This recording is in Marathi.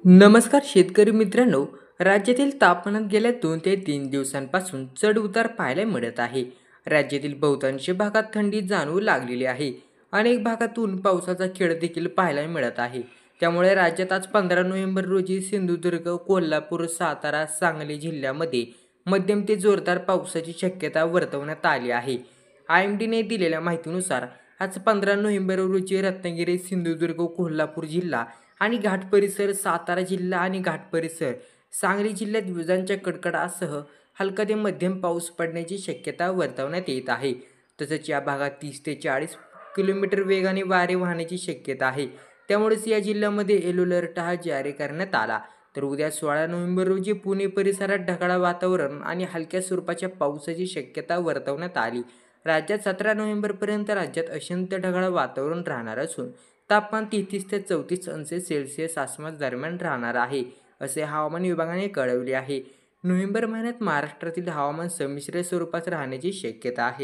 नमस्कार शेतकरी मित्रांनो. राज्यातील तापमानात गेल्या 2 ते 3 दिवसांपासून चढ उतार पाहायला मिळत आहे. राज्यातील बहुतांश भागात थंडी जाणवू लागलेली आहे. अनेक भागातून पावसाचा खेळ देखील पाहायला मिळत आहे. त्यामुळे राज्यात आज 15 नोव्हेंबर रोजी सिंधुदुर्ग, कोल्हापूर, सातारा, सांगली जिल्ह्यामध्ये मध्यम ते जोरदार पावसाची शक्यता वर्तवण्यात आली आहे. IMDने दिलेल्या माहितीनुसार आज 15 नोव्हेंबर रोजी रत्नागिरी, सिंधुदुर्ग, कोल्हापूर जिल्हा आणि घाट परिसर, सातारा जिल्हा आणि घाट परिसर, सांगली जिल्ह्यात विजांच्या कडकडाटासह हलका ते मध्यम पाऊस पडण्याची शक्यता वर्तवण्यात येत आहे. तसंच या भागात 30 ते 40 किलोमीटर वेगाने वारे वाहण्याची शक्यता आहे. त्यामुळेच या जिल्ह्यामध्ये येलो अलर्ट हा जारी करण्यात आला. तर उद्या 16 नोव्हेंबर रोजी पुणे परिसरात ढगाळ वातावरण आणि हलक्या स्वरूपाच्या पावसाची शक्यता वर्तवण्यात आली. राज्यात 17 नोव्हेंबरपर्यंत राज्यात अत्यंत ढगाळ वातावरण राहणार असून तापमान 33 ते 34 अंश सेल्सिअस आसपास दरम्यान राहणार आहे, असे हवामान विभागाने कळवले आहे. नोव्हेंबर महिन्यात महाराष्ट्रातील हवामान संमिश्र स्वरूपात राहण्याची शक्यता आहे.